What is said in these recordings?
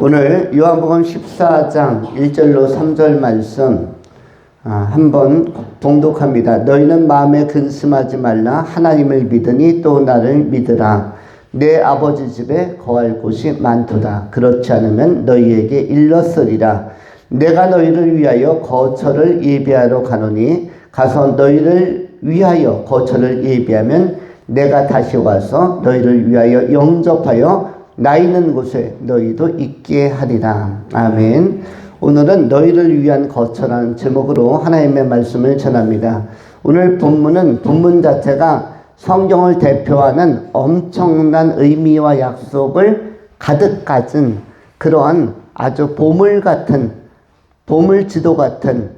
오늘 요한복음 14장 1절로 3절 말씀 한번 봉독합니다. 너희는 마음에 근심하지 말라. 하나님을 믿으니 또 나를 믿으라. 내 아버지 집에 거할 곳이 많도다. 그렇지 않으면 너희에게 일렀으리라. 내가 너희를 위하여 거처를 예비하러 가노니 가서 너희를 위하여 거처를 예비하면 내가 다시 와서 너희를 위하여 영접하여 나 있는 곳에 너희도 있게 하리라. 아멘. 오늘은 너희를 위한 거처라는 제목으로 하나님의 말씀을 전합니다. 오늘 본문 자체가 성경을 대표하는 엄청난 의미와 약속을 가득 가진 그러한 아주 보물지도 같은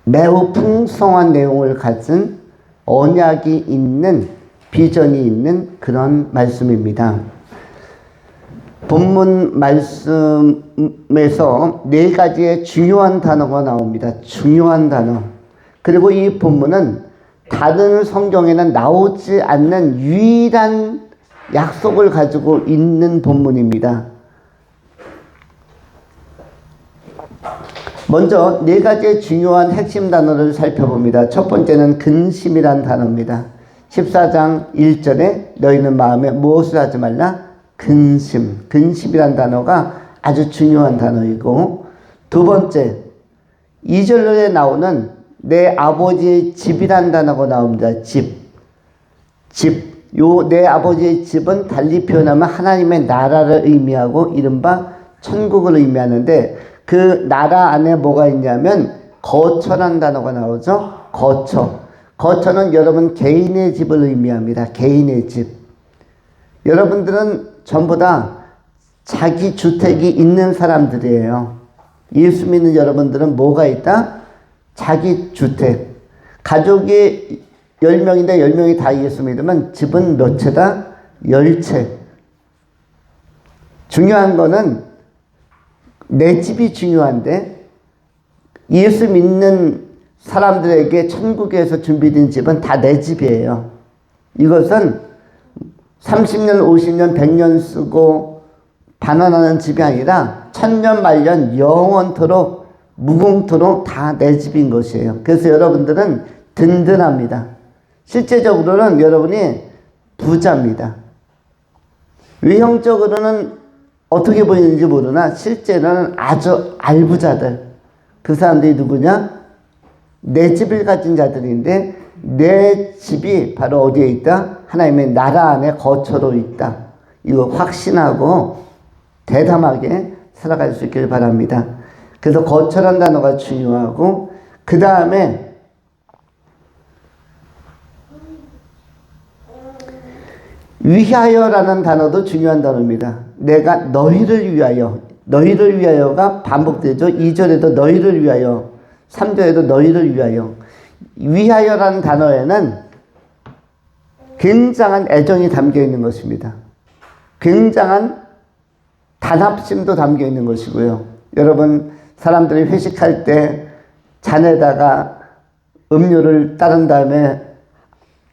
매우 풍성한 내용을 가진 언약이 있는 비전이 있는 그런 말씀입니다. 본문 말씀에서 네 가지의 중요한 단어가 나옵니다. 중요한 단어. 그리고 이 본문은 다른 성경에는 나오지 않는 유일한 약속을 가지고 있는 본문입니다. 먼저 네 가지의 중요한 핵심 단어를 살펴봅니다. 첫 번째는 근심이란 단어입니다. 14장 1절에 너희는 마음에 무엇을 하지 말라? 근심이란 단어가 아주 중요한 단어이고, 두 번째 2절에 나오는 내 아버지의 집이란 단어가 나옵니다. 요 내 아버지의 집은 달리 표현하면 하나님의 나라를 의미하고 이른바 천국을 의미하는데, 그 나라 안에 뭐가 있냐면 거처란 단어가 나오죠. 거처는 여러분 개인의 집을 의미합니다. 개인의 집. 여러분들은 전부 다 자기 주택이 있는 사람들이에요. 예수 믿는 여러분들은 뭐가 있다? 자기 주택. 가족이 10명인데 10명이 다 예수 믿으면 집은 몇 채다? 10채. 중요한 거는 내 집이 중요한데, 예수 믿는 사람들에게 천국에서 준비된 집은 다 내 집이에요. 이것은 30년, 50년, 100년 쓰고 반환하는 집이 아니라 천년, 만년, 영원토록, 무궁토록 다 내 집인 것이에요. 그래서 여러분들은 든든합니다. 실제적으로는 여러분이 부자입니다. 외형적으로는 어떻게 보이는지 모르나 실제로는 아주 알부자들. 그 사람들이 누구냐? 내 집을 가진 자들인데, 내 집이 바로 어디에 있다? 하나님의 나라 안에 거처로 있다. 이거 확신하고 대담하게 살아갈 수 있길 바랍니다. 그래서 거처란 단어가 중요하고, 그 다음에 위하여라는 단어도 중요한 단어입니다. 내가 너희를 위하여가 반복되죠. 2절에도 너희를 위하여, 3절에도 너희를 위하여. 위하여라는 단어에는 굉장한 애정이 담겨 있는 것입니다. 굉장한 단합심도 담겨 있는 것이고요. 여러분, 사람들이 회식할 때 잔에다가 음료를 따른 다음에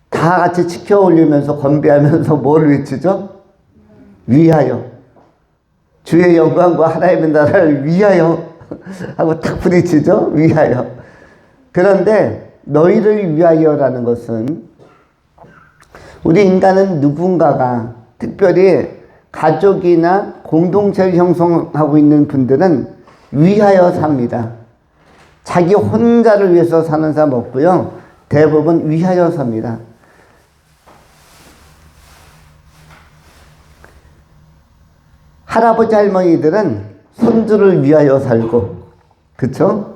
다 같이 치켜 올리면서 건배하면서 뭘 외치죠? 위하여. 주의 영광과 하나님의 나라를 위하여 하고 탁 부딪히죠? 위하여. 그런데 너희를 위하여라는 것은, 우리 인간은 누군가가, 특별히 가족이나 공동체를 형성하고 있는 분들은 위하여 삽니다. 자기 혼자를 위해서 사는 사람 없고요. 대부분 위하여 삽니다. 할아버지 할머니들은 손주를 위하여 살고, 그쵸?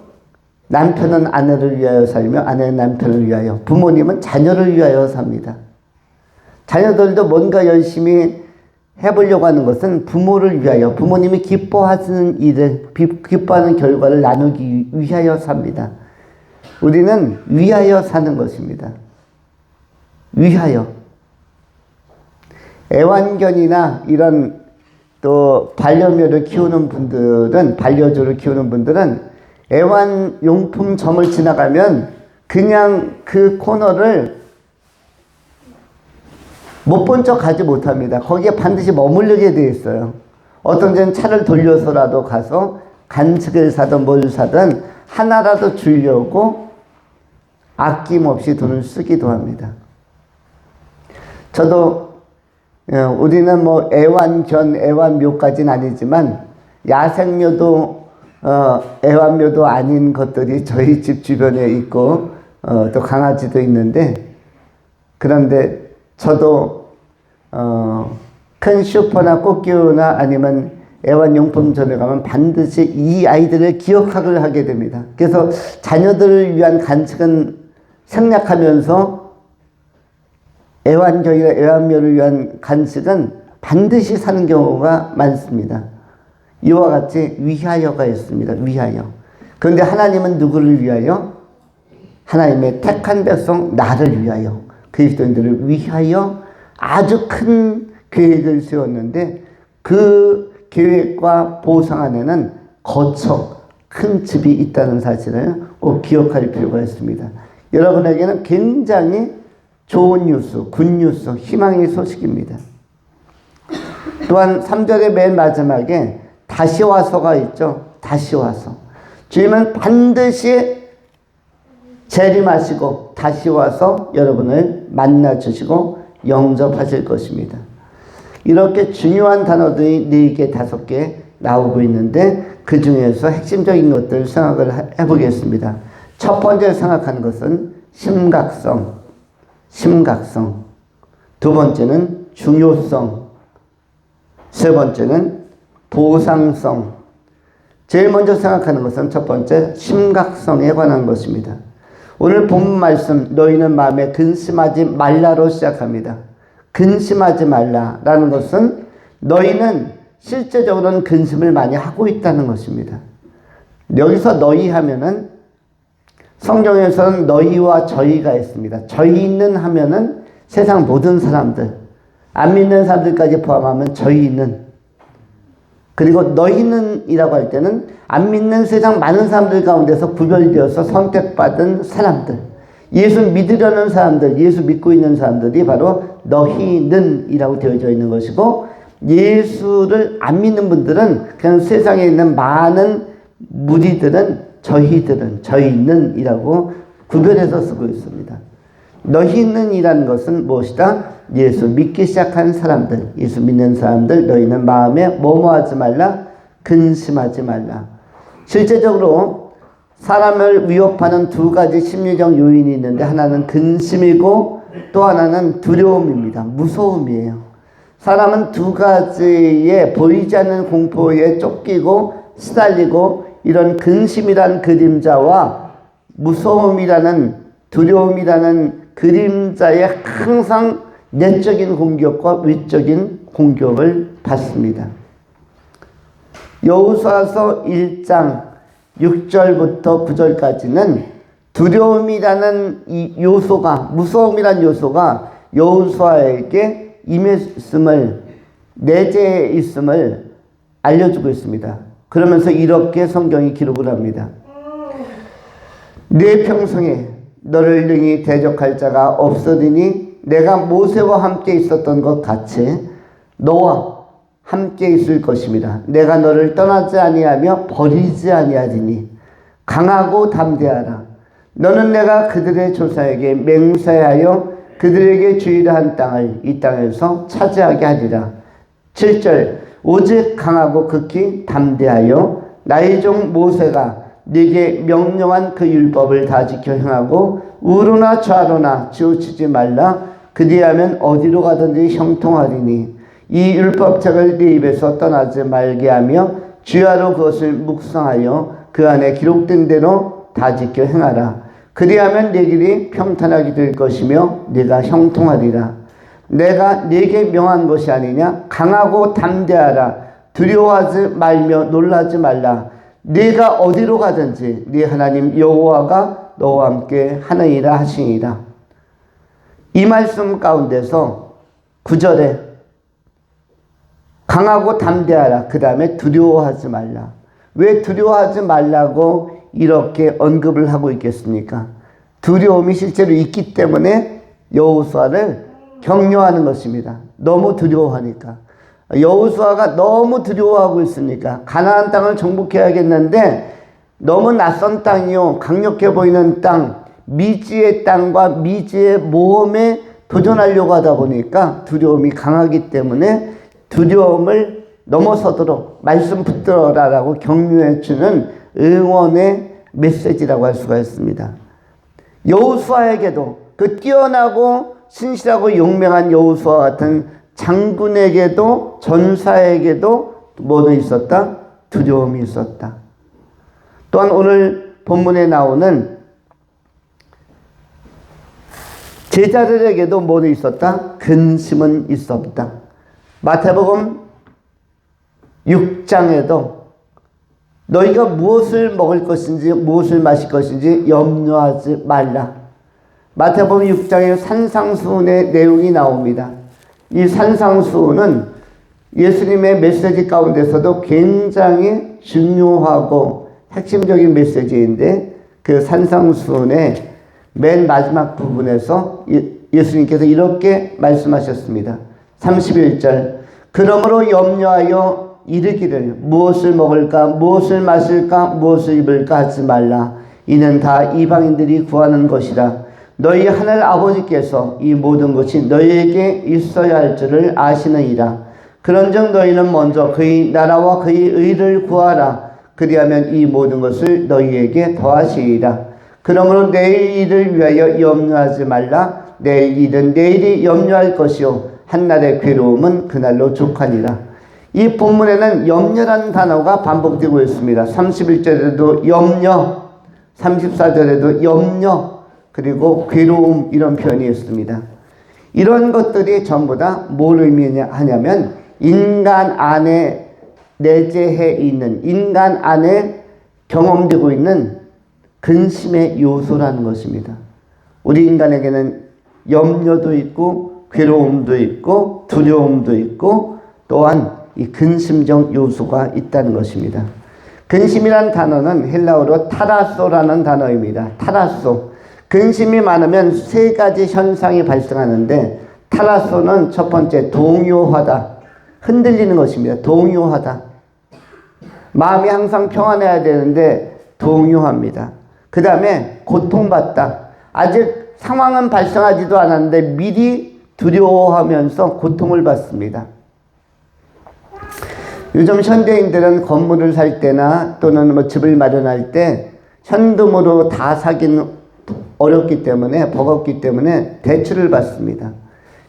남편은 아내를 위하여 살며 아내는 남편을 위하여, 부모님은 자녀를 위하여 삽니다. 자녀들도 뭔가 열심히 해보려고 하는 것은 부모를 위하여, 부모님이 기뻐하시는 일을, 기뻐하는 결과를 나누기 위하여 삽니다. 우리는 위하여 사는 것입니다. 위하여. 애완견이나 이런 또 반려묘를 키우는 분들은, 반려조를 키우는 분들은 애완용품점을 지나가면 그냥 그 코너를 못 본 척 가지 못합니다. 거기에 반드시 머무르게 되어 있어요. 어떤 데는 차를 돌려서라도 가서 간식을 사든 뭘 사든 하나라도 주려고 아낌없이 돈을 쓰기도 합니다. 저도 우리는 뭐 애완견, 애완묘까지는 아니지만 야생묘도 애완묘도 아닌 것들이 저희 집 주변에 있고 또 강아지도 있는데, 그런데 저도 큰 슈퍼나 꽃기우나 아니면 애완용품점에 가면 반드시 이 아이들을 기억하게 하게 됩니다. 그래서 자녀들을 위한 간식은 생략하면서 애완견이나 애완묘를 위한 간식은 반드시 사는 경우가 많습니다. 이와 같이 위하여가 있습니다. 위하여. 그런데 하나님은 누구를 위하여? 하나님의 택한 백성 나를 위하여, 그리스도인들을 위하여 아주 큰 계획을 세웠는데, 그 계획과 보상 안에는 거처, 큰 집이 있다는 사실을 꼭 기억할 필요가 있습니다. 여러분에게는 굉장히 좋은 뉴스, 굿뉴스, 희망의 소식입니다. 또한 3절의 맨 마지막에 다시 와서가 있죠. 다시 와서. 주님은 반드시 재림하시고 다시 와서 여러분을 만나주시고 영접하실 것입니다. 이렇게 중요한 단어들이 4개, 5개 나오고 있는데, 그 중에서 핵심적인 것들을 생각을 해보겠습니다. 첫 번째 생각하는 것은 심각성. 심각성. 두 번째는 중요성. 세 번째는 보상성. 제일 먼저 생각하는 것은 첫 번째 심각성에 관한 것입니다. 오늘 본문 말씀, 너희는 마음에 근심하지 말라로 시작합니다. 근심하지 말라라는 것은 너희는 실제적으로는 근심을 많이 하고 있다는 것입니다. 여기서 너희 하면은 성경에서는 너희와 저희가 있습니다. 저희는 하면은 세상 모든 사람들, 안 믿는 사람들까지 포함하면 저희는, 그리고 너희는 이라고 할 때는 안 믿는 세상 많은 사람들 가운데서 구별되어서 선택받은 사람들, 예수 믿으려는 사람들, 예수 믿고 있는 사람들이 바로 너희는 이라고 되어져 있는 것이고, 예수를 안 믿는 분들은 그냥 세상에 있는 많은 무리들은 저희는 이라고 구별해서 쓰고 있습니다. 너희는 이라는 것은 무엇이다? 예수 믿기 시작한 사람들, 예수 믿는 사람들, 너희는 마음에 뭐뭐하지 말라? 근심하지 말라. 실제적으로 사람을 위협하는 두 가지 심리적 요인이 있는데, 하나는 근심이고 또 하나는 두려움입니다. 무서움이에요. 사람은 두 가지의 보이지 않는 공포에 쫓기고 시달리고, 이런 근심이라는 그림자와 무서움이라는, 두려움이라는 그림자에 항상 내적인 공격과 외적인 공격을 받습니다. 여호수아서 1장 6절부터 9절까지는 두려움이라는 이 요소가, 무서움이라는 요소가 여호수아에게 임했음을, 내재해 있음을 알려주고 있습니다. 그러면서 이렇게 성경이 기록을 합니다. 내 평생에 너를 능히 대적할 자가 없으리니 내가 모세와 함께 있었던 것 같이 너와 함께 있을 것입니다. 내가 너를 떠나지 아니하며 버리지 아니하리니 강하고 담대하라. 너는 내가 그들의 조상에게 맹세하여 그들에게 주의를 한 땅을 이 땅에서 차지하게 하리라. 7절 오직 강하고 극히 담대하여 나의 종 모세가 네게 명령한 그 율법을 다 지켜 행하고 우로나 좌로나 치우치지 말라. 그리하면 어디로 가든지 형통하리니 이 율법책을 네 입에서 떠나지 말게 하며 주야로 그것을 묵상하여 그 안에 기록된 대로 다 지켜 행하라. 그리하면 네 길이 평탄하게 될 것이며 네가 형통하리라. 내가 네게 명한 것이 아니냐? 강하고 담대하라. 두려워하지 말며 놀라지 말라. 네가 어디로 가든지 네 하나님 여호와가 너와 함께 하느니라 하시니라. 이 말씀 가운데서 9절에 강하고 담대하라. 그 다음에 두려워하지 말라. 왜 두려워하지 말라고 이렇게 언급을 하고 있겠습니까? 두려움이 실제로 있기 때문에 여호수아를 격려하는 것입니다. 너무 두려워하니까. 여호수아가 너무 두려워하고 있으니까 가나안 땅을 정복해야겠는데 너무 낯선 땅이요, 강력해 보이는 땅, 미지의 땅과 미지의 모험에 도전하려고 하다 보니까 두려움이 강하기 때문에 두려움을 넘어서도록 말씀 붙들어라라고 격려해 주는 응원의 메시지라고 할 수가 있습니다. 여호수아에게도, 그 뛰어나고 신실하고 용맹한 여호수아 같은 장군에게도, 전사에게도 뭐도 있었다? 두려움이 있었다. 또한 오늘 본문에 나오는 제자들에게도 뭐도 있었다? 근심은 있었다. 마태복음 6장에도 너희가 무엇을 먹을 것인지 무엇을 마실 것인지 염려하지 말라. 마태복음 6장에 산상수훈의 내용이 나옵니다. 이 산상수훈은 예수님의 메시지 가운데서도 굉장히 중요하고 핵심적인 메시지인데, 그 산상수훈의 맨 마지막 부분에서 예수님께서 이렇게 말씀하셨습니다. 31절, 그러므로 염려하여 이르기를 무엇을 먹을까, 무엇을 마실까, 무엇을 입을까 하지 말라. 이는 다 이방인들이 구하는 것이라. 너희 하늘 아버지께서 이 모든 것이 너희에게 있어야 할 줄을 아시느니라. 그런즉 너희는 먼저 그의 나라와 그의 의를 구하라. 그리하면 이 모든 것을 너희에게 더하시리라. 그러므로 내일 일을 위하여 염려하지 말라. 내일 일은 내일이 염려할 것이요 한날의 괴로움은 그날로 족하니라. 이 본문에는 염려라는 단어가 반복되고 있습니다. 31절에도 염려, 34절에도 염려, 그리고 괴로움, 이런 표현이 있습니다. 이런 것들이 전부 다 뭘 의미하냐면 인간 안에 내재해 있는, 인간 안에 경험되고 있는 근심의 요소라는 것입니다. 우리 인간에게는 염려도 있고 괴로움도 있고 두려움도 있고 또한 이 근심적 요소가 있다는 것입니다. 근심이란 단어는 헬라어로 타라소라는 단어입니다. 타라소. 근심이 많으면 세 가지 현상이 발생하는데, 타라소는 첫 번째 동요하다, 흔들리는 것입니다. 동요하다. 마음이 항상 평안해야 되는데 동요합니다. 그 다음에 고통받다. 아직 상황은 발생하지도 않았는데 미리 두려워하면서 고통을 받습니다. 요즘 현대인들은 건물을 살 때나 또는 뭐 집을 마련할 때 현금으로 다 사기는 어렵기 때문에, 버겁기 때문에 대출을 받습니다.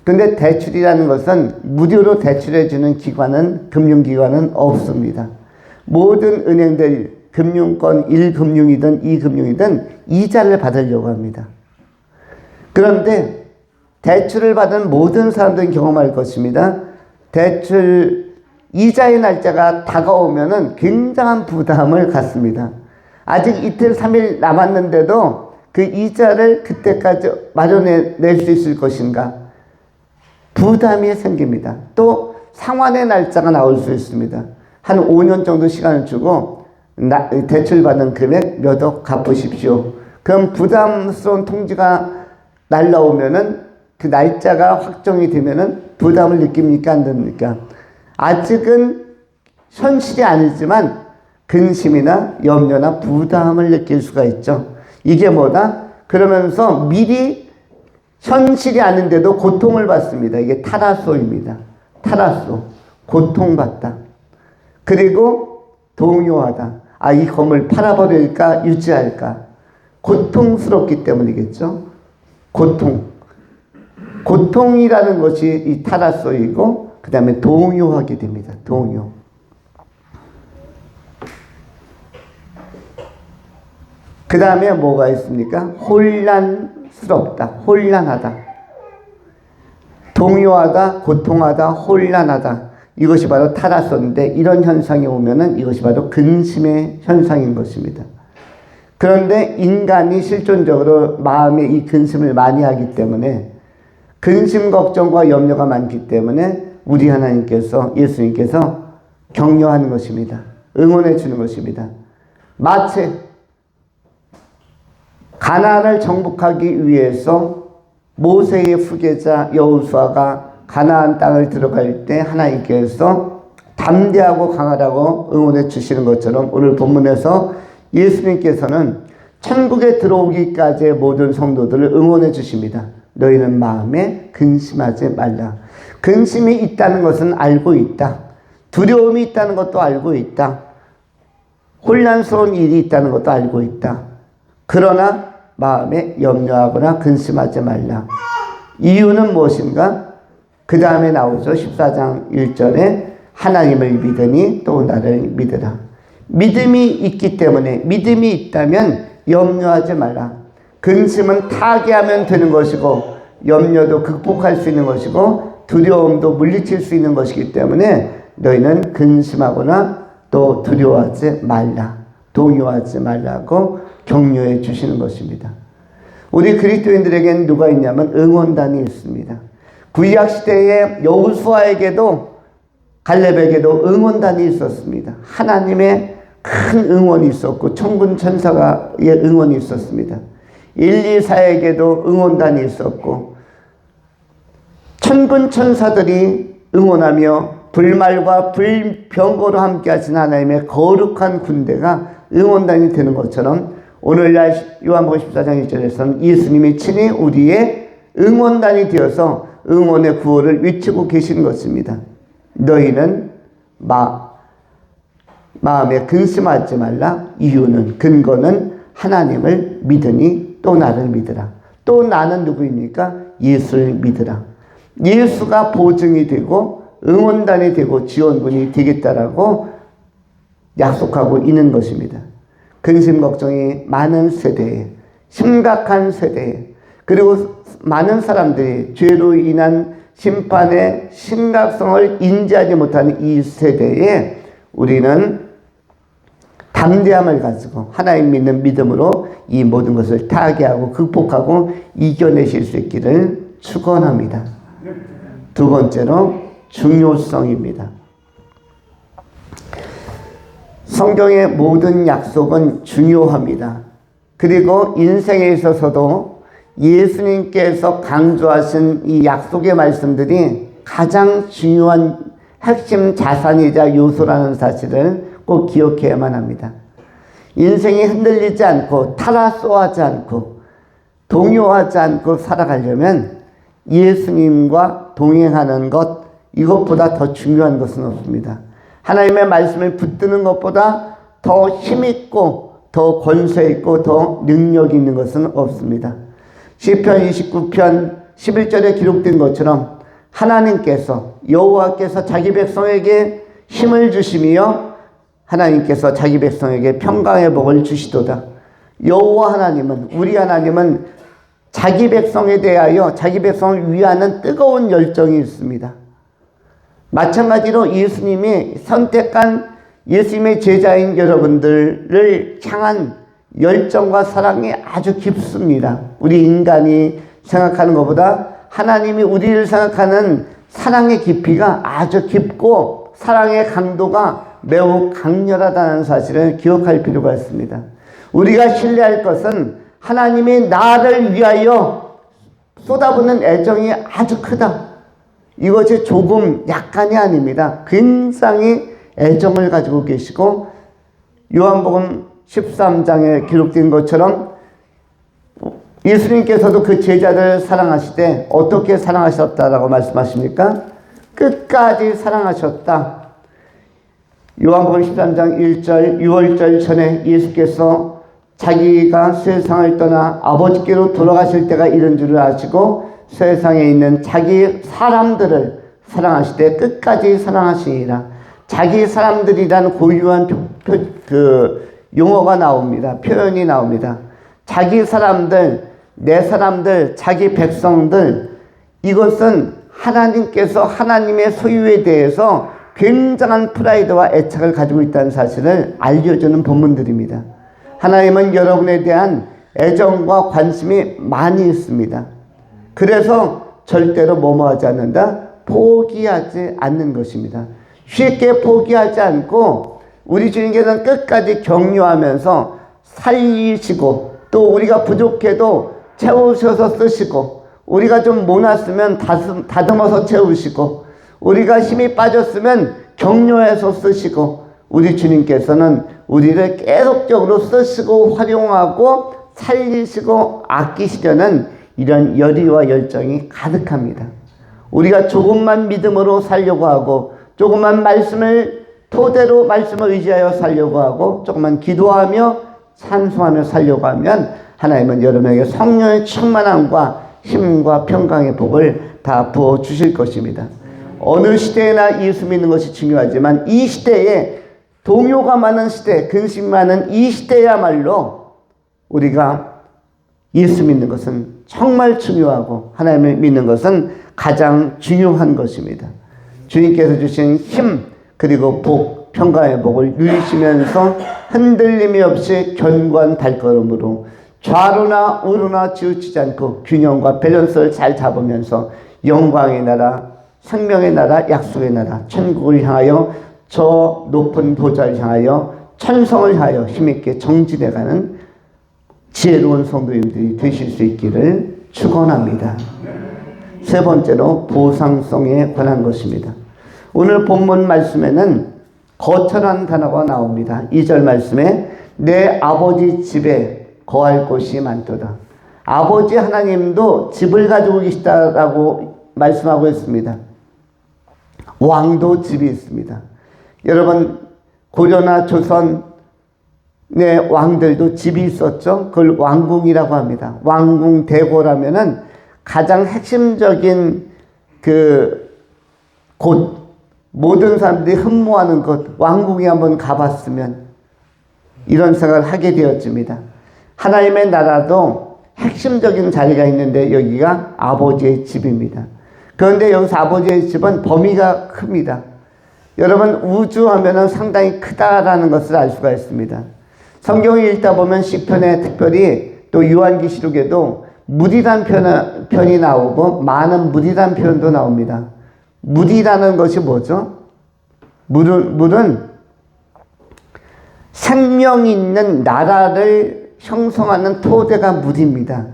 근데 대출이라는 것은 무료로 대출해주는 기관은, 금융기관은 없습니다. 모든 은행들, 금융권 1금융이든 2금융이든 이자를 받으려고 합니다. 그런데 대출을 받은 모든 사람들은 경험할 것입니다. 대출 이자의 날짜가 다가오면은 굉장한 부담을 갖습니다. 아직 이틀, 3일 남았는데도 그 이자를 그때까지 마련해낼 수 있을 것인가? 부담이 생깁니다. 또 상환의 날짜가 나올 수 있습니다. 한 5년 정도 시간을 주고 대출받은 금액 몇 억 갚으십시오. 그럼 부담스러운 통지가 날라오면은 그 날짜가 확정이 되면은 부담을 느낍니까? 안 됩니까? 아직은 현실이 아니지만 근심이나 염려나 부담을 느낄 수가 있죠. 이게 뭐다? 그러면서 미리 현실이 아닌데도 고통을 받습니다. 이게 타라소입니다. 타라소. 고통받다. 그리고 동요하다. 아, 이 건물 팔아버릴까 유지할까? 고통스럽기 때문이겠죠. 고통. 고통이라는 것이 이 타라소이고, 그 다음에 동요하게 됩니다. 동요. 그 다음에 뭐가 있습니까? 혼란스럽다. 혼란하다. 동요하다, 고통하다, 혼란하다. 이것이 바로 타라소인데, 이런 현상이 오면은 이것이 바로 근심의 현상인 것입니다. 그런데 인간이 실존적으로 마음에 이 근심을 많이 하기 때문에, 근심, 걱정과 염려가 많기 때문에 우리 하나님께서, 예수님께서 격려하는 것입니다. 응원해 주는 것입니다. 마치 가나안을 정복하기 위해서 모세의 후계자 여호수아가 가나안 땅을 들어갈 때 하나님께서 담대하고 강하라고 응원해 주시는 것처럼 오늘 본문에서 예수님께서는 천국에 들어오기까지의 모든 성도들을 응원해 주십니다. 너희는 마음에 근심하지 말라. 근심이 있다는 것은 알고 있다. 두려움이 있다는 것도 알고 있다. 혼란스러운 일이 있다는 것도 알고 있다. 그러나 마음에 염려하거나 근심하지 말라. 이유는 무엇인가? 그 다음에 나오죠. 14장 1절에 하나님을 믿으니 또 나를 믿으라. 믿음이 있기 때문에, 믿음이 있다면 염려하지 말라. 근심은 타개하면 되는 것이고 염려도 극복할 수 있는 것이고 두려움도 물리칠 수 있는 것이기 때문에 너희는 근심하거나 또 두려워하지 말라. 동요하지 말라고 격려해 주시는 것입니다. 우리 그리스도인들에게는 누가 있냐면 응원단이 있습니다. 구약시대에 여호수아에게도 갈렙에게도 응원단이 있었습니다. 하나님의 큰 응원이 있었고 천군 천사의 응원이 있었습니다. 일리사에게도 응원단이 있었고 천군 천사들이 응원하며 불말과 불병거로 함께하신 하나님의 거룩한 군대가 응원단이 되는 것처럼 오늘날 요한복음 14장 1절에서는 예수님이 친히 우리의 응원단이 되어서 응원의 구호를 외치고 계시는 것입니다. 너희는 마음에 근심하지 말라. 이유는, 근거는 하나님을 믿으니 또 나를 믿으라. 또 나는 누구입니까? 예수를 믿으라. 예수가 보증이 되고 응원단이 되고 지원군이 되겠다라고 약속하고 있는 것입니다. 근심 걱정이 많은 세대에, 심각한 세대에, 그리고 많은 사람들이 죄로 인한 심판의 심각성을 인지하지 못하는 이 세대에 우리는 담대함을 가지고 하나님 믿는 믿음으로 이 모든 것을 타개하고 극복하고 이겨내실 수 있기를 축원합니다. 두 번째로 중요성입니다. 성경의 모든 약속은 중요합니다. 그리고 인생에 있어서도 예수님께서 강조하신 이 약속의 말씀들이 가장 중요한 핵심 자산이자 요소라는 사실을 꼭 기억해야만 합니다. 인생이 흔들리지 않고 타라쏘하지 않고 동요하지 않고 살아가려면 예수님과 동행하는 것, 이것보다 더 중요한 것은 없습니다. 하나님의 말씀을 붙드는 것보다 더 힘있고 더 권세있고 더 능력 있는 것은 없습니다. 시편 29편 11절에 기록된 것처럼 하나님께서 여호와께서 자기 백성에게 힘을 주시며 하나님께서 자기 백성에게 평강의 복을 주시도다. 여호와 하나님은, 우리 하나님은 자기 백성에 대하여 자기 백성을 위하는 뜨거운 열정이 있습니다. 마찬가지로 예수님이 선택한 예수님의 제자인 여러분들을 향한 열정과 사랑이 아주 깊습니다. 우리 인간이 생각하는 것보다 하나님이 우리를 생각하는 사랑의 깊이가 아주 깊고 사랑의 강도가 매우 강렬하다는 사실을 기억할 필요가 있습니다. 우리가 신뢰할 것은 하나님이 나를 위하여 쏟아붓는 애정이 아주 크다. 이것이 조금 약간이 아닙니다. 굉장히 애정을 가지고 계시고 요한복음 13장에 기록된 것처럼 예수님께서도 그 제자들을 사랑하시되 어떻게 사랑하셨다라고 말씀하십니까? 끝까지 사랑하셨다. 요한복음 13장 1절 6월절 전에 예수께서 자기가 세상을 떠나 아버지께로 돌아가실 때가 이른 줄을 아시고 세상에 있는 자기 사람들을 사랑하시되 끝까지 사랑하시니라. 자기 사람들이라는 고유한 용어가 나옵니다. 표현이 나옵니다. 자기 사람들, 내 사람들, 자기 백성들, 이것은 하나님께서 하나님의 소유에 대해서 굉장한 프라이드와 애착을 가지고 있다는 사실을 알려주는 본문들입니다. 하나님은 여러분에 대한 애정과 관심이 많이 있습니다. 그래서 절대로 뭐뭐하지 않는다? 포기하지 않는 것입니다. 쉽게 포기하지 않고 우리 주님께서는 끝까지 격려하면서 살리시고 또 우리가 부족해도 채우셔서 쓰시고 우리가 좀 모났으면 다듬어서 채우시고, 우리가 힘이 빠졌으면 격려해서 쓰시고, 우리 주님께서는 우리를 계속적으로 쓰시고 활용하고 살리시고 아끼시려는 이런 열의와 열정이 가득합니다. 우리가 조금만 믿음으로 살려고 하고, 조금만 말씀을 토대로 말씀을 의지하여 살려고 하고, 조금만 기도하며 찬송하며 살려고 하면 하나님은 여러분에게 성령의 충만함과 힘과 평강의 복을 다 부어주실 것입니다. 어느 시대에나 예수 믿는 것이 중요하지만 이 시대에 동요가 많은 시대, 근심이 많은 이 시대야말로 우리가 예수 믿는 것은 정말 중요하고 하나님을 믿는 것은 가장 중요한 것입니다. 주님께서 주신 힘 그리고 복, 평강의 복을 누리시면서 흔들림이 없이 견고한 발걸음으로 좌로나 우로나 치우치지 않고 균형과 밸런스를 잘 잡으면서 영광의 나라, 생명의 나라, 약속의 나라, 천국을 향하여 저 높은 보좌를 향하여 천성을 향하여 힘있게 정진해가는 지혜로운 성도님들이 되실 수 있기를 축원합니다. 세 번째로 보상성에 관한 것입니다. 오늘 본문 말씀에는 거처라는 단어가 나옵니다. 2절 말씀에 내 아버지 집에 거할 곳이 많도다. 아버지 하나님도 집을 가지고 계시다라고 말씀하고 있습니다. 왕도 집이 있습니다. 여러분 고려나 조선의 왕들도 집이 있었죠. 그걸 왕궁이라고 합니다. 왕궁 대궐하면은 가장 핵심적인 곳, 모든 사람들이 흠모하는 곳, 왕궁에 한번 가봤으면 이런 생각을 하게 되었습니다. 하나님의 나라도 핵심적인 자리가 있는데 여기가 아버지의 집입니다. 그런데 여기서 아버지의 집은 범위가 큽니다. 여러분 우주 하면은 상당히 크다라는 것을 알 수가 있습니다. 성경을 읽다 보면 시편에 특별히 또 요한계시록에도 무리란 편이 나오고 많은 무리란 표현도 나옵니다. 무리라는 것이 뭐죠? 물은 생명 있는 나라를 형성하는 토대가 물입니다.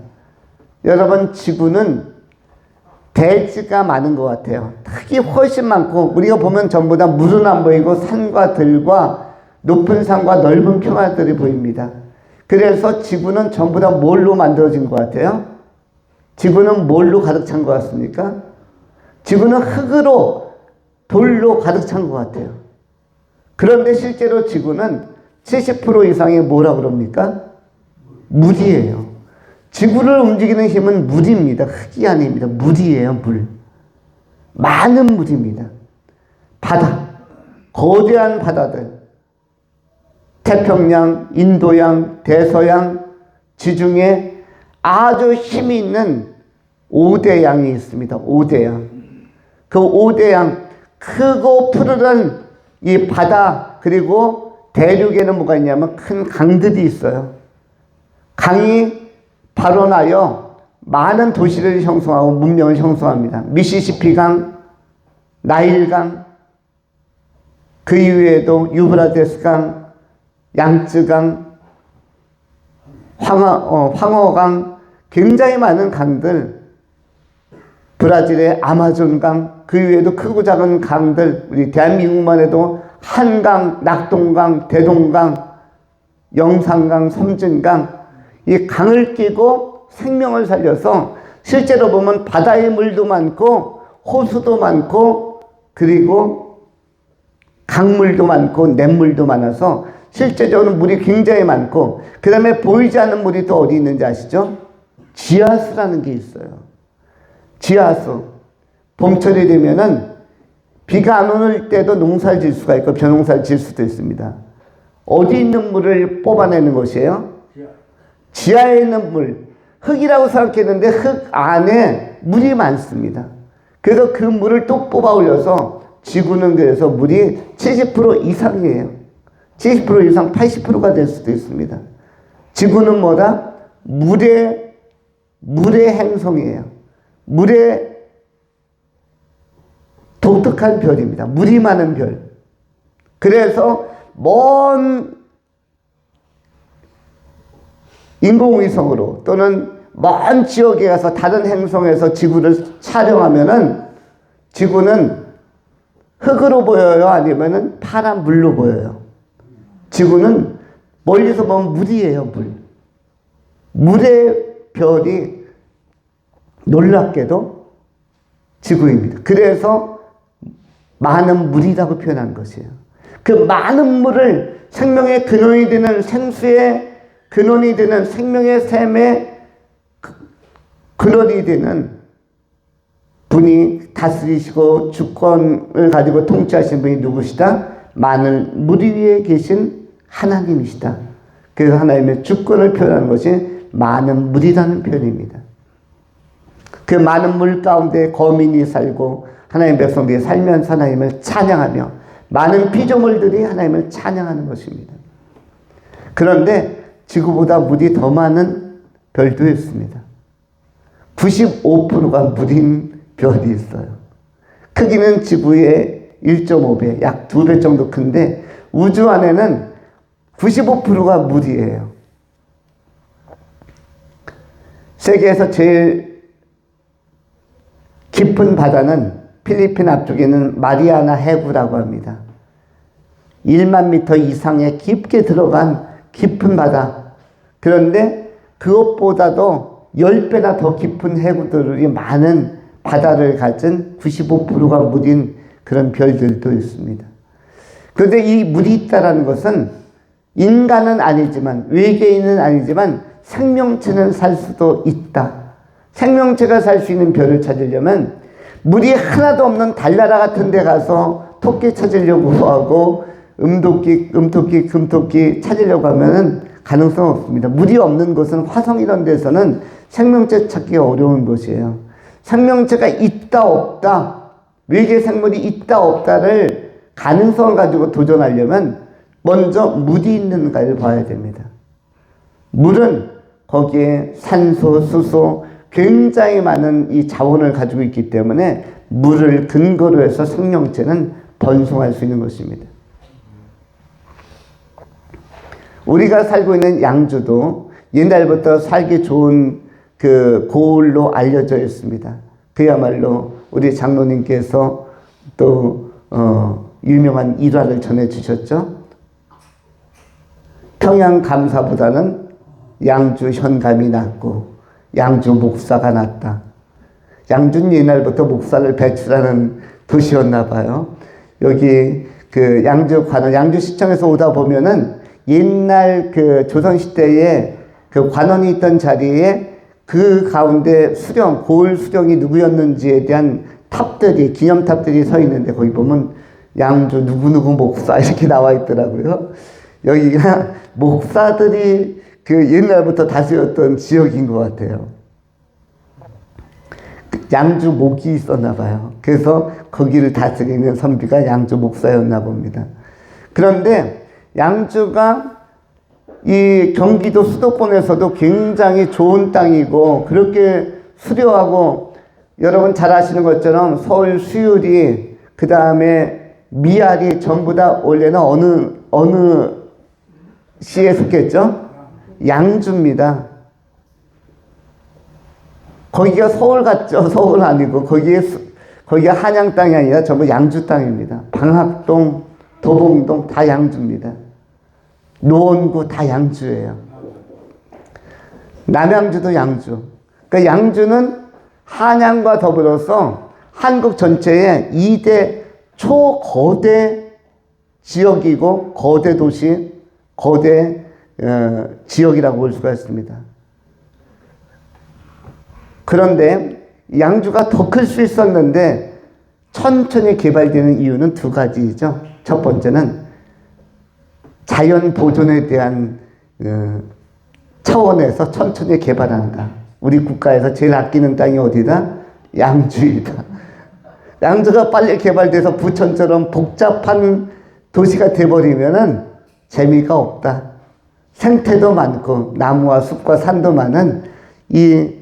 여러분 지구는 대지가 많은 것 같아요. 흙이 훨씬 많고 우리가 보면 전부 다 물은 안 보이고 산과 들과 높은 산과 넓은 평야들이 보입니다. 그래서 지구는 전부 다 뭘로 만들어진 것 같아요? 지구는 뭘로 가득 찬 것 같습니까? 지구는 흙으로 돌로 가득 찬 것 같아요. 그런데 실제로 지구는 70% 이상이 뭐라 그럽니까? 물이에요. 지구를 움직이는 힘은 물입니다. 흙이 아닙니다. 물이에요. 물. 많은 물입니다. 바다. 거대한 바다들. 태평양, 인도양, 대서양, 지중해 아주 힘이 있는 5대 양이 있습니다. 5대 양. 그 5대 양, 크고 푸르른 이 바다 그리고 대륙에는 뭐가 있냐면 큰 강들이 있어요. 강이 발원하여 많은 도시를 형성하고 문명을 형성합니다. 미시시피강, 나일강, 그 이외에도 유브라데스강, 양쯔강, 황허강, 굉장히 많은 강들, 브라질의 아마존강, 그 이외에도 크고 작은 강들, 우리 대한민국만 해도 한강, 낙동강, 대동강, 영산강, 섬진강, 이 강을 끼고 생명을 살려서 실제로 보면 바다의 물도 많고 호수도 많고 그리고 강물도 많고 냇물도 많아서 실제적으로 물이 굉장히 많고 그 다음에 보이지 않는 물이 또 어디 있는지 아시죠? 지하수라는 게 있어요. 지하수. 봄철이 되면은 비가 안 오는 때도 농사를 질 수가 있고 벼농사를 질 수도 있습니다. 어디 있는 물을 뽑아내는 것이에요? 지하에 있는 물. 흙이라고 생각했는데 흙 안에 물이 많습니다. 그래서 그 물을 또 뽑아 올려서 지구는 그래서 물이 70% 이상이에요. 70% 이상 80%가 될 수도 있습니다. 지구는 뭐다? 물의 행성이에요. 물의 독특한 별입니다. 물이 많은 별. 그래서 먼 인공위성으로 또는 먼 지역에 가서 다른 행성에서 지구를 촬영하면은 지구는 흙으로 보여요? 아니면은 파란 물로 보여요? 지구는 멀리서 보면 물이에요, 물. 물의 별이 놀랍게도 지구입니다. 그래서 많은 물이라고 표현한 것이에요. 그 많은 물을 생명의 근원이 되는 생수의 근원이 되는 생명의 샘의 근원이 되는 분이 다스리시고 주권을 가지고 통치하신 분이 누구시다? 많은 물 위에 계신 하나님이시다. 그래서 하나님의 주권을 표현하는 것이 많은 물이라는 표현입니다. 그 많은 물 가운데 거민이 살고 하나님의 백성들이 살면서 하나님을 찬양하며 많은 피조물들이 하나님을 찬양하는 것입니다. 그런데 지구보다 물이 더 많은 별도 있습니다. 95%가 물인 별이 있어요. 크기는 지구의 1.5배, 약 2배 정도 큰데 우주 안에는 95%가 물이에요. 세계에서 제일 깊은 바다는 필리핀 앞쪽에 있는 마리아나 해구라고 합니다. 1만 미터 이상의 깊게 들어간 깊은 바다. 그런데 그것보다도 10배나 더 깊은 해구들이 많은 바다를 가진 95%가 물인 그런 별들도 있습니다. 그런데 이 물이 있다는 것은 인간은 아니지만 외계인은 아니지만 생명체는 살 수도 있다. 생명체가 살 수 있는 별을 찾으려면 물이 하나도 없는 달나라 같은 데 가서 토끼 찾으려고 하고 금토끼 찾으려고 하면은 가능성 없습니다. 물이 없는 곳은 화성 이런 데서는 생명체 찾기가 어려운 곳이에요. 생명체가 있다 없다, 외계 생물이 있다 없다를 가능성을 가지고 도전하려면 먼저 물이 있는가를 봐야 됩니다. 물은 거기에 산소, 수소 굉장히 많은 이 자원을 가지고 있기 때문에 물을 근거로 해서 생명체는 번성할 수 있는 것입니다. 우리가 살고 있는 양주도 옛날부터 살기 좋은 그 고을로 알려져 있습니다. 그야말로 우리 장로님께서 또 유명한 일화를 전해주셨죠. 평양 감사보다는 양주 현감이 낫고 양주 목사가 낫다. 양주는 옛날부터 목사를 배출하는 도시였나 봐요. 여기 그 양주 관원, 양주시청에서 오다 보면은 옛날 그 조선시대에 그 관원이 있던 자리에 그 가운데 수령, 고을 수령이 누구였는지에 대한 탑들이, 기념탑들이 서 있는데 거기 보면 양주 누구누구 목사 이렇게 나와 있더라고요. 여기가 목사들이 그 옛날부터 다스렸던 지역인 것 같아요. 양주 목이 있었나 봐요. 그래서 거기를 다스리는 선비가 양주 목사였나 봅니다. 그런데 양주가 이 경기도 수도권에서도 굉장히 좋은 땅이고 그렇게 수려하고 여러분 잘 아시는 것처럼 서울 수율이 그 다음에 미알이 전부 다 원래는 어느 시에 속했죠? 양주입니다. 거기가 서울 같죠? 서울 아니고 거기가 한양 땅이 아니라 전부 양주 땅입니다. 방학동, 도봉동 다 양주입니다. 노원구 다 양주예요. 남양주도 양주. 그러니까 양주는 한양과 더불어서 한국 전체의 2대 초거대 지역이고 거대 도시, 거대 지역이라고 볼 수가 있습니다. 그런데 양주가 더 클 수 있었는데 천천히 개발되는 이유는 두 가지죠. 첫 번째는 자연 보존에 대한 차원에서 천천히 개발한다. 우리 국가에서 제일 아끼는 땅이 어디다? 양주이다. 양주가 빨리 개발돼서 부천처럼 복잡한 도시가 돼버리면은 재미가 없다. 생태도 많고 나무와 숲과 산도 많은 이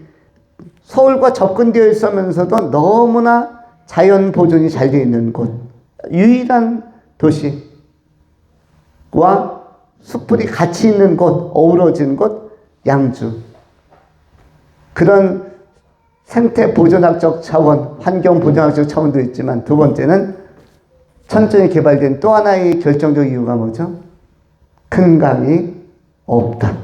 서울과 접근되어 있으면서도 너무나 자연 보존이 잘 되어 있는 곳, 유일한 도시와 숲풀이 같이 있는 곳, 어우러진 곳, 양주. 그런 생태 보존학적 차원, 환경 보존학적 차원도 있지만 두 번째는 천천히 개발된 또 하나의 결정적 이유가 뭐죠? 큰 강이 없다.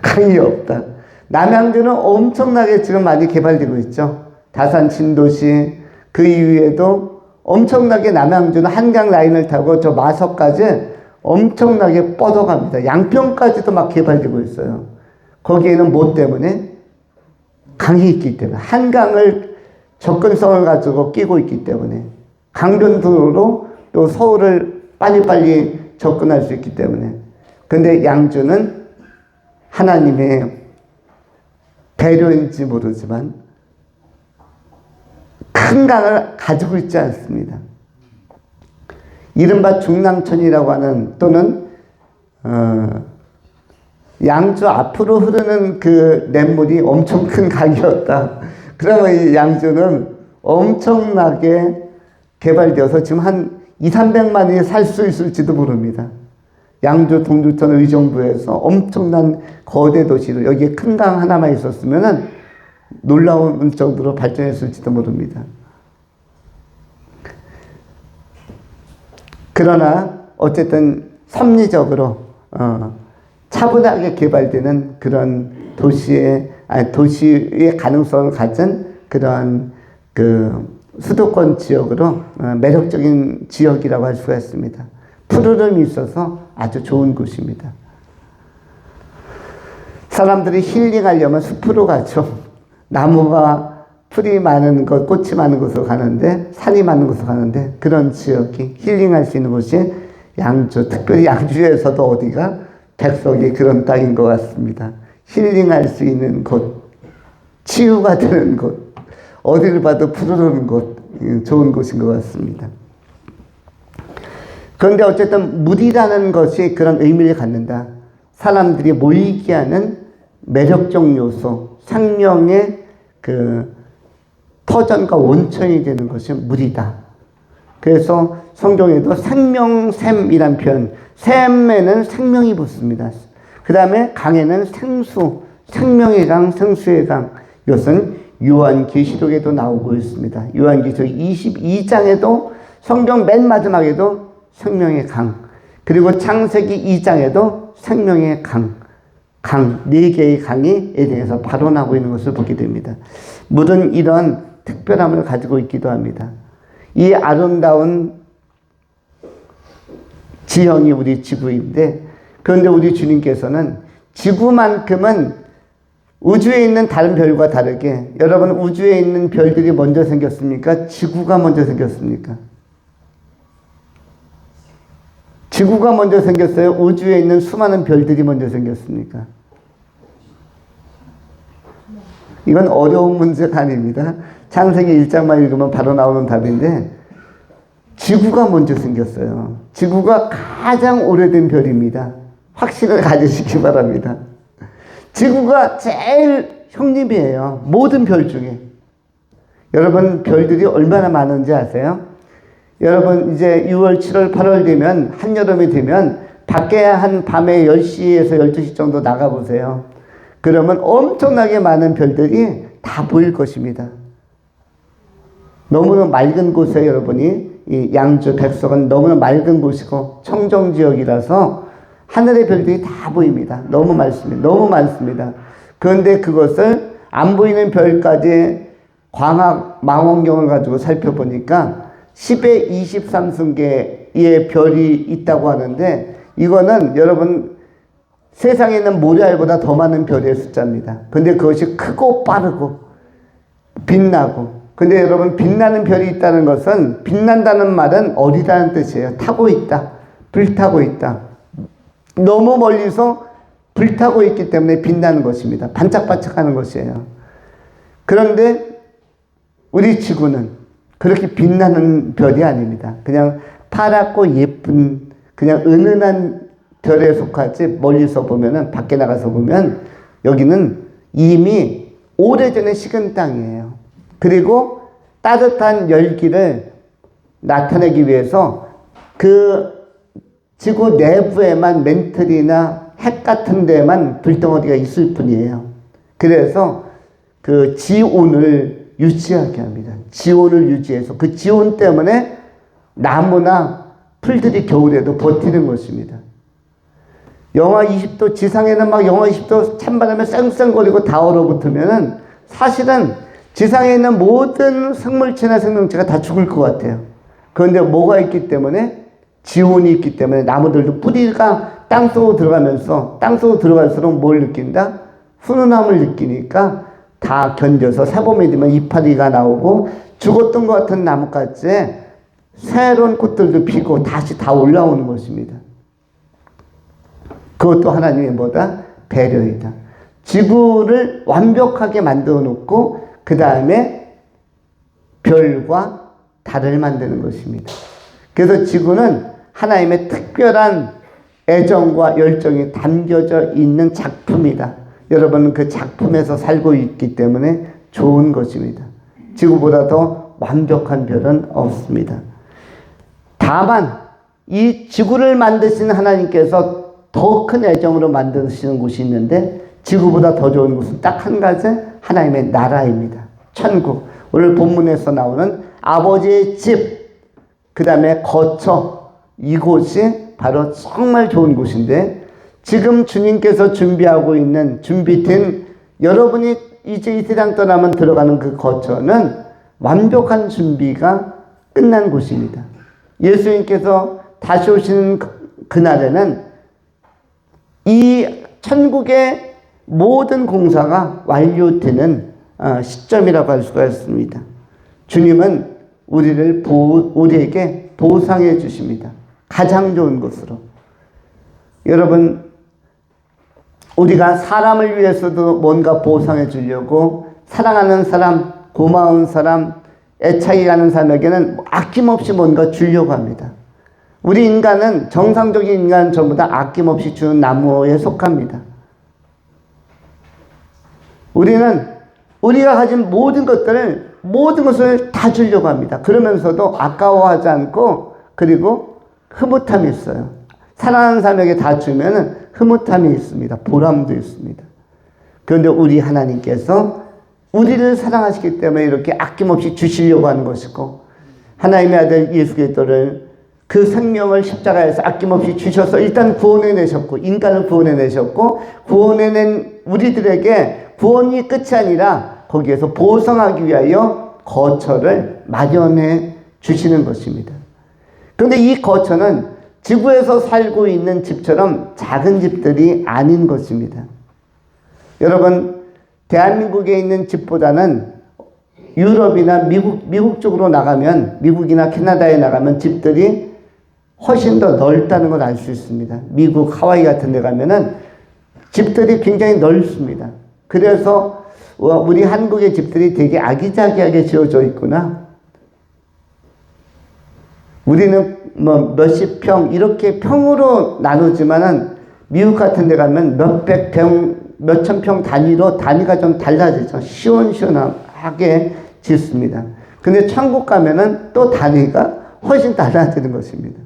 강이 없다. 남양주는 엄청나게 지금 많이 개발되고 있죠. 다산 신도시 그 이후에도 엄청나게 남양주는 한강 라인을 타고 저 마석까지 엄청나게 뻗어갑니다. 양평까지도 막 개발되고 있어요. 거기에는 뭐 때문에? 강이 있기 때문에. 한강을 접근성을 가지고 끼고 있기 때문에. 강변도로로 또 서울을 빨리빨리 접근할 수 있기 때문에. 근데 양주는 하나님의 배려인지 모르지만 큰 강을 가지고 있지 않습니다. 이른바 중랑천이라고 하는 또는 양주 앞으로 흐르는 그 냇물이 엄청 큰 강이었다. 그러면 이 양주는 엄청나게 개발되어서 지금 한 200~300만이 살 수 있을지도 모릅니다. 양주 동두천 의정부에서 엄청난 거대 도시로 여기에 큰 강 하나만 있었으면 놀라운 정도로 발전했을지도 모릅니다. 그러나 어쨌든 섭리적으로 차분하게 개발되는 그런 도시의 가능성을 가진 그런 그 수도권 지역으로 매력적인 지역이라고 할 수가 있습니다. 푸르름이 있어서 아주 좋은 곳입니다. 사람들이 힐링하려면 숲으로 가죠. 나무가 풀이 많은 곳, 꽃이 많은 곳으로 가는데, 산이 많은 곳으로 가는데, 그런 지역이 힐링할 수 있는 곳이 양주, 특별히 양주에서도 어디가 백석이 그런 땅인 것 같습니다. 힐링할 수 있는 곳, 치유가 되는 곳, 어디를 봐도 푸르르는 곳, 좋은 곳인 것 같습니다. 그런데 어쨌든 물이라는 것이 그런 의미를 갖는다. 사람들이 모이게 하는 매력적 요소, 생명의 그 터전과 원천이 되는 것이 물이다. 그래서 성경에도 생명샘이란 표현, 샘에는 생명이 붙습니다. 그 다음에 강에는 생수, 생명의 강, 생수의 강. 이것은 요한계시록에도 나오고 있습니다. 요한계시록 22장에도 성경 맨 마지막에도 생명의 강, 그리고 창세기 2장에도 생명의 강, 네 개의 강이 에덴에서 발원하고 있는 것을 보게 됩니다. 물은 이런 특별함을 가지고 있기도 합니다. 이 아름다운 지형이 우리 지구인데, 그런데 우리 주님께서는 지구만큼은 우주에 있는 다른 별과 다르게, 여러분 우주에 있는 별들이 먼저 생겼습니까? 지구가 먼저 생겼습니까? 지구가 먼저 생겼어요? 우주에 있는 수많은 별들이 먼저 생겼습니까? 이건 어려운 문제가 아닙니다. 창세기 1장만 읽으면 바로 나오는 답인데, 지구가 먼저 생겼어요. 지구가 가장 오래된 별입니다. 확신을 가지시기 바랍니다. 지구가 제일 형님이에요. 모든 별 중에. 여러분 별들이 얼마나 많은지 아세요? 여러분 이제 6월, 7월, 8월 되면, 한여름이 되면 밖에 한 밤에 10시에서 12시 정도 나가보세요. 그러면 엄청나게 많은 별들이 다 보일 것입니다. 너무나 맑은 곳에 여러분이, 이 양주 백석은 너무나 맑은 곳이고 청정지역이라서 하늘의 별들이 다 보입니다. 너무 많습니다. 너무 많습니다. 그런데 그것을 안 보이는 별까지 광학 망원경을 가지고 살펴보니까 10의 23승계의 별이 있다고 하는데, 이거는 여러분 세상에 있는 모래알보다 더 많은 별의 숫자입니다. 근데 그것이 크고 빠르고 빛나고. 근데 여러분 빛나는 별이 있다는 것은, 빛난다는 말은 어리다는 뜻이에요. 타고 있다. 불타고 있다. 너무 멀리서 불타고 있기 때문에 빛나는 것입니다. 반짝반짝하는 것이에요. 그런데 우리 지구는 그렇게 빛나는 별이 아닙니다. 그냥 파랗고 예쁜, 그냥 은은한 별에 속하지, 멀리서 보면은, 밖에 나가서 보면 여기는 이미 오래전에 식은 땅이에요. 그리고 따뜻한 열기를 나타내기 위해서 그 지구 내부에만 멘틀이나 핵 같은 데만 불덩어리가 있을 뿐이에요. 그래서 그 지온을 유지하게 합니다. 지온을 유지해서 그 지온 때문에 나무나 풀들이 겨울에도 버티는 것입니다. 영하 20도, 지상에는 막 영하 20도 찬바람에 쌩쌩거리고 다 얼어붙으면은 사실은 지상에 있는 모든 생물체나 생명체가 다 죽을 것 같아요. 그런데 뭐가 있기 때문에? 지온이 있기 때문에 나무들도 뿌리가 땅속으로 들어가면서 땅속으로 들어갈수록 뭘 느낀다? 훈훈함을 느끼니까 다 견뎌서 사봄이 되면 이파리가 나오고 죽었던 것 같은 나뭇가지에 새로운 꽃들도 피고 다시 다 올라오는 것입니다. 그것도 하나님의 뭐다? 배려이다. 지구를 완벽하게 만들어 놓고 그 다음에 별과 달을 만드는 것입니다. 그래서 지구는 하나님의 특별한 애정과 열정이 담겨져 있는 작품이다. 여러분은 그 작품에서 살고 있기 때문에 좋은 것입니다. 지구보다 더 완벽한 별은 없습니다. 다만 이 지구를 만드신 하나님께서 더 큰 애정으로 만드시는 곳이 있는데 지구보다 더 좋은 곳은 딱 한 가지, 하나님의 나라입니다. 천국. 오늘 본문에서 나오는 아버지의 집, 그 다음에 거처, 이곳이 바로 정말 좋은 곳인데 지금 주님께서 준비하고 있는 준비된 여러분이 이제 이 세상 떠나면 들어가는 그 거처는 완벽한 준비가 끝난 곳입니다. 예수님께서 다시 오시는 그날에는 이 천국의 모든 공사가 완료되는 시점이라고 할 수가 있습니다. 주님은 우리에게 보상해 주십니다. 가장 좋은 것으로. 여러분, 우리가 사람을 위해서도 뭔가 보상해 주려고 사랑하는 사람, 고마운 사람, 애착이 가는 사람에게는 아낌없이 뭔가 주려고 합니다. 우리 인간은, 정상적인 인간은 전부 다 아낌없이 주는 나무에 속합니다. 우리는 우리가 가진 모든 것을 다 주려고 합니다. 그러면서도 아까워하지 않고, 그리고 흐뭇함이 있어요. 사랑하는 사람에게 다 주면은 흐뭇함이 있습니다. 보람도 있습니다. 그런데 우리 하나님께서 우리를 사랑하시기 때문에 이렇게 아낌없이 주시려고 하는 것이고, 하나님의 아들 예수 그리스도를 그 생명을 십자가에서 아낌없이 주셔서 일단 구원해내셨고, 인간을 구원해내셨고, 구원해낸 우리들에게 구원이 끝이 아니라 거기에서 보상하기 위하여 거처를 마련해 주시는 것입니다. 그런데 이 거처는 지구에서 살고 있는 집처럼 작은 집들이 아닌 것입니다. 여러분, 대한민국에 있는 집보다는 유럽이나 미국 쪽으로 나가면, 미국이나 캐나다에 나가면 집들이 훨씬 더 넓다는 걸 알 수 있습니다. 미국 하와이 같은 데 가면은 집들이 굉장히 넓습니다. 그래서 우리 한국의 집들이 되게 아기자기하게 지어져 있구나. 우리는 뭐 몇십 평 이렇게 평으로 나누지만은 미국 같은 데 가면 몇백 평, 몇천 평 단위로 단위가 좀 달라지죠. 시원시원하게 짓습니다. 근데 천국 가면은 또 단위가 훨씬 달라지는 것입니다.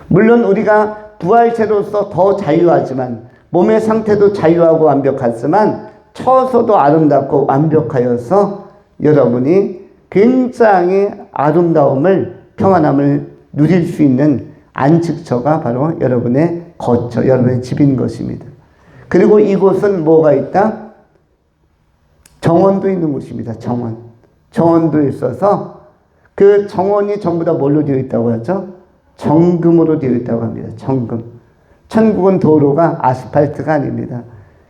물론 우리가 부활체로서 더 자유하지만, 몸의 상태도 자유하고 완벽하지만 처소도 아름답고 완벽하여서 여러분이 굉장히 아름다움을, 평안함을 누릴 수 있는 안식처가 바로 여러분의 거처, 여러분의 집인 것입니다. 그리고 이곳은 뭐가 있다? 정원도 있는 곳입니다. 정원. 정원도 있어서 그 정원이 전부 다 뭘로 되어 있다고 하죠? 정금으로 되어 있다고 합니다. 정금. 천국은 도로가 아스팔트가 아닙니다.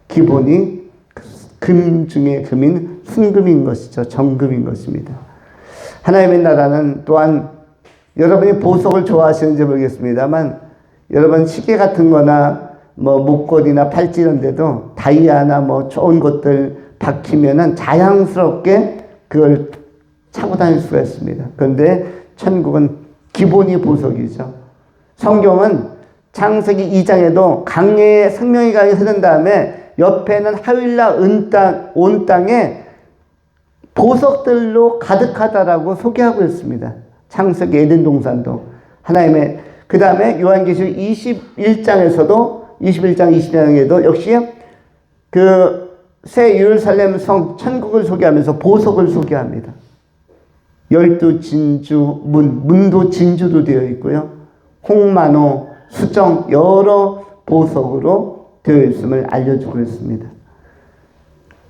기본이 금 중에 금인 순금인 것이죠. 정금인 것입니다. 하나님의 나라는 또한, 여러분이 보석을 좋아하시는지 모르겠습니다만, 여러분 시계 같은 거나 뭐 목걸이나 팔찌 이런 데도 다이아나 뭐 좋은 것들 박히면은 자연스럽게 그걸 차고 다닐 수가 있습니다. 그런데 천국은 기본이 보석이죠. 성경은 창세기 2장에도 강에 생명의 강이 흐른 다음에 옆에는 하윌라 온 땅에 보석들로 가득하다라고 소개하고 있습니다. 창세기 에덴 동산도 하나님의, 그 다음에 요한계시록 21장에서도 21장 20장에도 역시 그 새 예루살렘 성 천국을 소개하면서 보석을 소개합니다. 12진주 문도 진주로 되어 있고요. 홍만호, 수정 여러 보석으로 되어 있음을 알려주고 있습니다.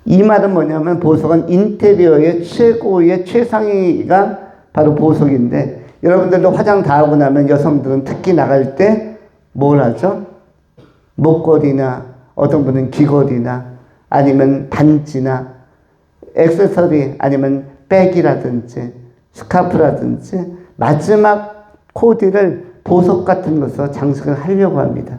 이 말은 뭐냐면 보석은 인테리어의 최고의 최상위가 바로 보석인데, 여러분들도 화장 다 하고 나면 여성들은 특히 나갈 때 뭘 하죠? 목걸이나 어떤 분은 귀걸이나 아니면 반지나 액세서리 아니면 백이라든지 스카프라든지 마지막 코디를 보석 같은 것으로 장식을 하려고 합니다.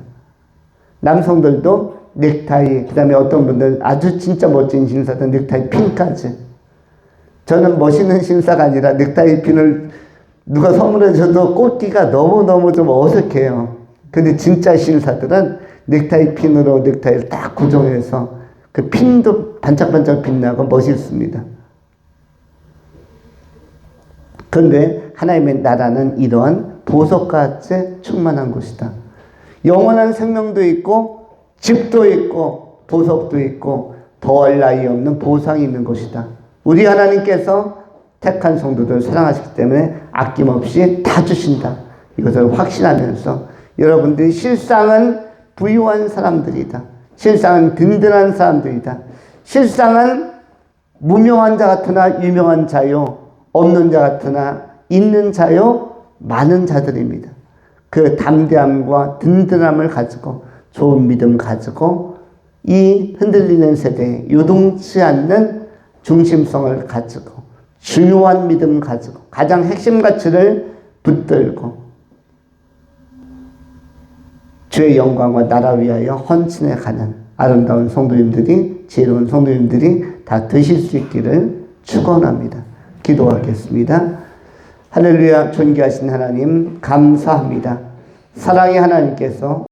남성들도 넥타이, 그 다음에 어떤 분들 아주 진짜 멋진 신사들 넥타이 핀까지. 저는 멋있는 신사가 아니라 넥타이 핀을 누가 선물해 줘도 꽂기가 너무너무 좀 어색해요. 근데 진짜 신사들은 넥타이 핀으로 넥타이를 딱 고정해서 그 핀도 반짝반짝 빛나고 멋있습니다. 그런데 하나님의 나라는 이러한 보석같이 충만한 곳이다. 영원한 생명도 있고 집도 있고 보석도 있고 더할 나위 없는 보상이 있는 곳이다. 우리 하나님께서 택한 성도들을 사랑하시기 때문에 아낌없이 다 주신다. 이것을 확신하면서 여러분들이 실상은 부유한 사람들이다. 실상은 든든한 사람들이다. 실상은 무명한 자 같으나 유명한 자요, 없는 자 같으나 있는 자요, 많은 자들입니다. 그 담대함과 든든함을 가지고 좋은 믿음 가지고 이 흔들리는 세대에 요동치 않는 중심성을 가지고 중요한 믿음 가지고 가장 핵심 가치를 붙들고 주의 영광과 나라 위하여 헌신해 가는 아름다운 성도님들이, 지혜로운 성도님들이 다 되실 수 있기를 축원합니다. 기도하겠습니다. 할렐루야. 존귀하신 하나님 감사합니다. 사랑의 하나님께서